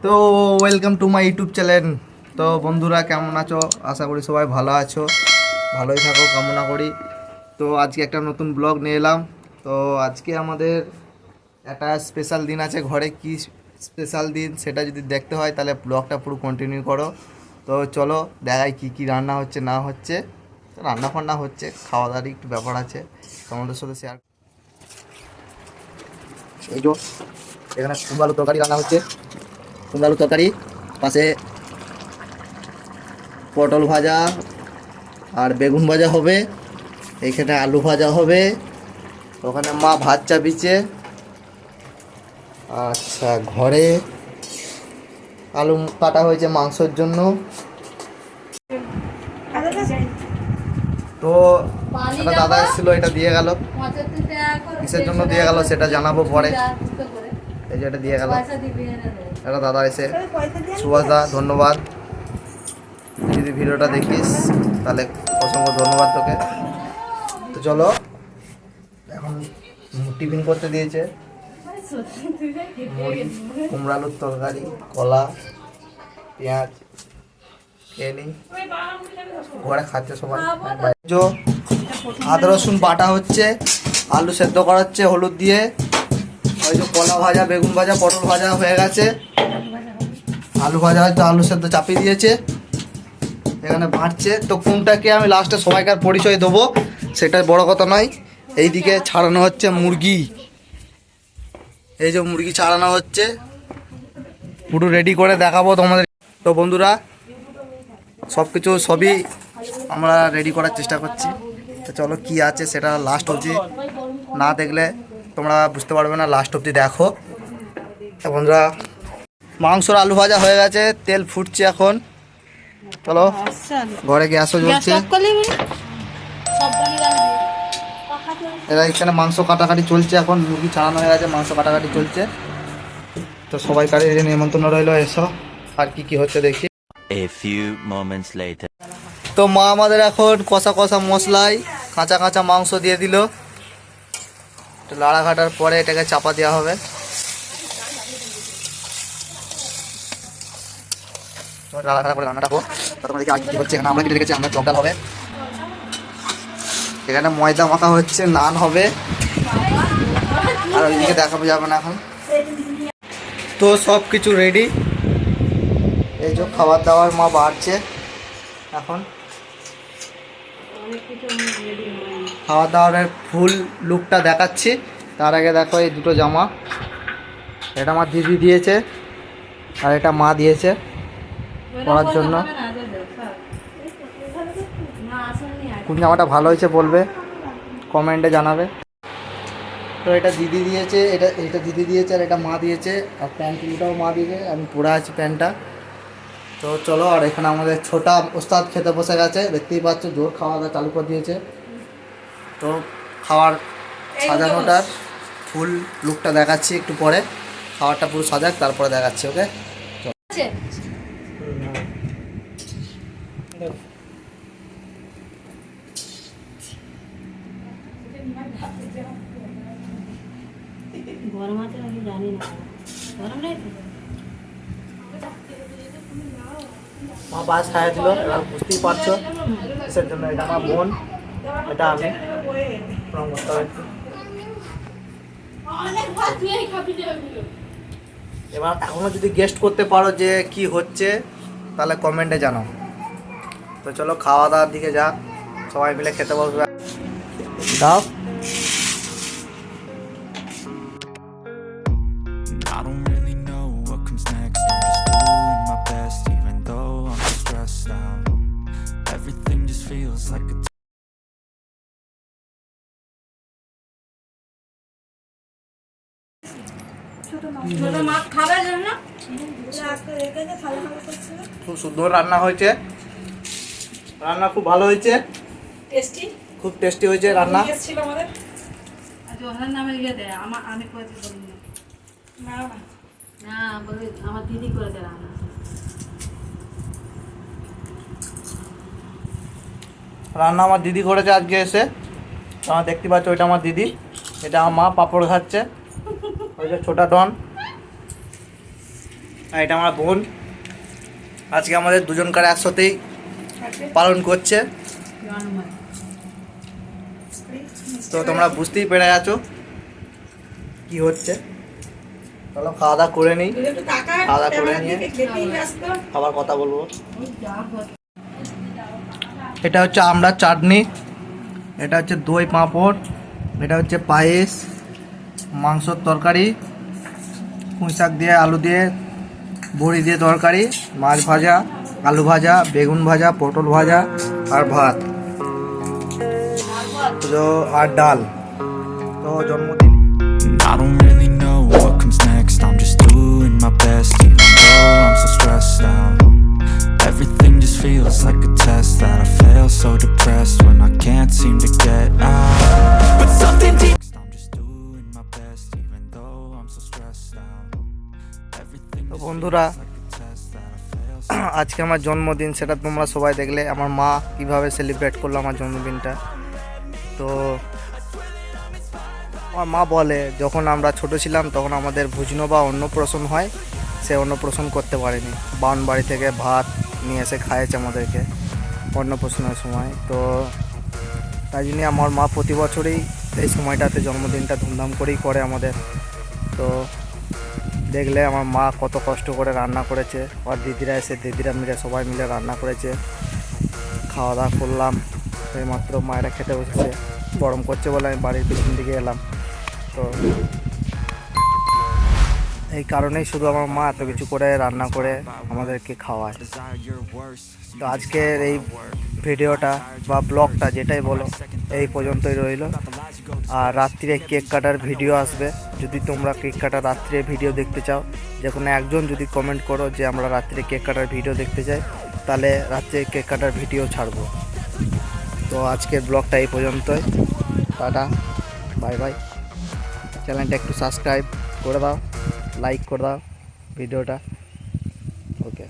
তো welcome to my YouTube channel. তো বন্ধুরা কেমন আছো? আশা করি সবাই ভালো আছো, ভালোই থাকো কামনা করি। তো আজকে একটা নতুন ব্লগ নিয়ে এলাম। তো আজকে আমাদের একটা স্পেশাল দিন আছে ঘরে। কি স্পেশাল দিন সেটা যদি দেখতে হয় তাহলে ব্লগটা পুরো কন্টিনিউ করো। তো চলো দেখাই কি কি রান্না হচ্ছে না হচ্ছে। রান্না ফান্না হচ্ছে, খাওয়া দাওয়ারই একটু ব্যাপার আছে, তোমাদের সাথে শেয়ার। এই যে এখানে কুমড়ো আলু তরকারি রান্না হচ্ছে, কুমড়ো আলু তরকারি, পাশে পটল ভাজা আর বেগুন ভাজা হবে, এখানে আলু ভাজা হবে, ওখানে মা ভাত চাপিছে। আচ্ছা, ঘরে আলু কাটা হয়েছে মাংসের জন্য। তো একটা দাদা এসেছিলো, এটা দিয়ে গেল, কিসের জন্য দিয়ে গেল সেটা জানাবো পরে। এই যে এটা দিয়ে গেল, একটা দাদা এসে। সুভাষ দা ধন্যবাদ, যদি ভিডিওটা দেখিস তাহলে অসংখ্য ধন্যবাদ তোকে। তো চলো এখন টিফিন করতে দিয়েছে, মুড়ি, কুমড়ো আলুর তরকারি, কলা, পেঁয়াজ খেয়ে নিই। ঘরে খাচ্ছে সবাই। আদা রসুন বাটা হচ্ছে, আলু সেদ্ধ করা হচ্ছে হলুদ দিয়ে। ওই যে কলা ভাজা, বেগুন ভাজা, পটল ভাজা হয়ে গেছে, আলু ভাজা হয়তো আলু সেদ্ধ চাপিয়ে দিয়েছে, এখানে ভাঁটছে। তো কোনটাকে আমি লাস্টে সবাইকার পরিচয় দেবো সেটা বড় কথা নয়। এইদিকে ছাড়ানো হচ্ছে মুরগি, এই যে মুরগি ছাড়ানো হচ্ছে, পুরো রেডি করে দেখাবো তোমাদের। তো বন্ধুরা সবই আমরা রেডি করার চেষ্টা করছি। তো চলো কি আছে সেটা লাস্ট অবধি না দেখলে তোমরা বুঝতে পারবে না, লাস্ট অবধি দেখো। তো বন্ধুরা মাংসর আলু ভাজা হয়ে গেছে, তেল ফুটছে এখন। চলো ঘরে গ্যাসও জ্বলছে। এরা এখানে মাংস কাটাকাটি চলছে, এখন মুরগি ছাড়ানো হয়ে গেছে, মাংস কাটাকাটি চলছে। তো সবাই কারে নিমন্ত্রণ রইলো, এসো। আর কি কি হচ্ছে দেখি। A few moments later. তো মা আমাদের এখন কষা কষা মশলায় কাঁচা কাঁচা মাংস দিয়ে দিল। লাড়া ঘাটার পরে এটাকে চাপা দেওয়া হবে। লাড়া ঘাটা করে রান্নাটা হোক, তারপরে দেখি আগে কি হচ্ছে। এখানে আমরা কেটে রেখেছি, আমরা চকডাল হবে, এখানে ময়দা মাখা হচ্ছে, নান হবে, আর ওইদিকে দেখাবো যাবে না এখন। তো সব কিছু রেডি, এই যে খাবার দাবার মা বাড়ছে এখন। খাওয়া দাওয়ার ফুল লুকটা দেখাচ্ছি, তার আগে দেখো এই দুটো জামা, এটা আমার দিদি দিয়েছে আর এটা মা দিয়েছে পরার জন্য। কোন জামাটা ভালো হয়েছে বলবে, কমেন্টে জানাবে। তো এটা দিদি দিয়েছে, এটা দিদি দিয়েছে আর এটা মা দিয়েছে, আর প্যান্টগুলোটাও মা দিয়েছে, আমি পরে আছি প্যান্টটা। তো চলো, আর এখানে আমাদের ছোটা ওস্তাদ খেতে বসে গেছে, দেখতেই পাচ্ছ জোর খাওয়া দাওয়া চালু করে দিয়েছে। তো খাওয়ার সাজানোটার ফুল লুকটা দেখাচ্ছি একটু পরে, খাওয়ারটা পুরো সাজাক তারপরে দেখাচ্ছি। ওকে গরম আছে নাকি জানি না, গরম নেই তো। মা বাস খাইয়ে দিল, এবার বুঝতেই পারছো কিসের জন্য। এটা আমার বোন, এটা আমি। এবার এখনো যদি গেস্ট করতে পারো যে কি হচ্ছে তাহলে কমেন্টে জানাও। তো চলো খাওয়া দাওয়ার দিকে যা, সবাই মিলে খেতে বসবে। দাও I don't really know what comes next. I'm just doing my best, even though I'm so stressed out. Everything just feels like a খুব সুন্দর রান্না হয়েছে, রান্না খুব ভালো হয়েছে, টেস্টি, খুব টেস্টি হয়েছে রান্না। ছিল আমাদের আজ ওনার নামে লিখে দে, আমি করেছি বলি না, না বলি আমার দিদি করেছে রান্না। রান্না আমার দিদি করেছে আজকে এসে, আমার দেখতে পাচ্ছ ওইটা আমার দিদি, এটা আমার মা পাঁপড় খাচ্ছে, ওই যে ছোটা ডন। আর এটা আমার বোন। আজকে আমাদের দুজনকার একসাথেই পালন করছে। তো তোমরা বুঝতেই পেরে আছো কি হচ্ছে। চলো খাওয়া দাওয়া করে নিই, খাওয়া দাওয়া করে নিয়ে আবার কথা বলবো। এটা হচ্ছে আমড়ার চাটনি, এটা হচ্ছে দই পাঁপড়, এটা হচ্ছে পায়েস, মাংসর তরকারি, পুঁই শাক দিয়ে আলু দিয়ে বড়ি দিয়ে তরকারি, মাছ ভাজা, আলু ভাজা, বেগুন ভাজা, পটল ভাজা আর ভাত তো আর ডাল। তো জন্মদিন I don't really know what comes next. I'm just doing my best, even though I'm so stressed out. Everything just feels like a test that I fail, so depressed when I can't seem to get out. But something deep. I'm just doing my best, even though I'm so stressed out. Everything তো just বন্ধুরা, feels like a test that I fail. আজকে আমার জন্মদিন, সেটা তোমরা সবাই দেখলে। আমার মা কিভাবে সেলিব্রেট করলো আমার জন্মদিনটা। তো আমার মা বলে যখন আমরা ছোট ছিলাম তখন আমাদের ভুজনো বা অন্নপ্রাশন হয়, সে অন্নপ্রাশন করতে পারেনি। বাউন বাড়ি থেকে ভাত নিয়ে এসে খাইয়েছে আমাদেরকে অন্নপ্রাশনের সময়। তো তাই জন্যে আমার মা প্রতি বছরই এই সময়টাতে জন্মদিনটা ধুমধাম করেই করে আমাদের। তো দেখলে আমার মা কত কষ্ট করে রান্না করেছে, আর দিদিরা এসে দিদিরা মিলে সবাই মিলে রান্না করেছে, খাওয়া দাওয়া করলাম। এইমাত্র মায়েরা খেতে বসেছে, গরম করছে বলে আমি বাড়ির পিছন দিকে এলাম। তো এই কারণেই শুধু আমার মা এত কিছু করে রান্না করে আমাদেরকে খাওয়ায়। তো আজকের এই ভিডিওটা বা ব্লগটা যেটাই বলো এই পর্যন্তই রইল। আর রাত্রিরে কেক কাটার ভিডিও আসবে। যদি তোমরা কেক কাটার রাত্রিরে ভিডিও দেখতে চাও, যে কোনো একজন যদি কমেন্ট করো যে আমরা রাত্রিরে কেক কাটার ভিডিও দেখতে চাই, তাহলে রাত্রে কেক কাটার ভিডিও ছাড়বো। তো আজকের ব্লগটা এই পর্যন্তই। Tata, bye bye. চ্যানেলটা একটু সাবস্ক্রাইব করে দাও, লাইক করে দাও ভিডিওটা। ওকে।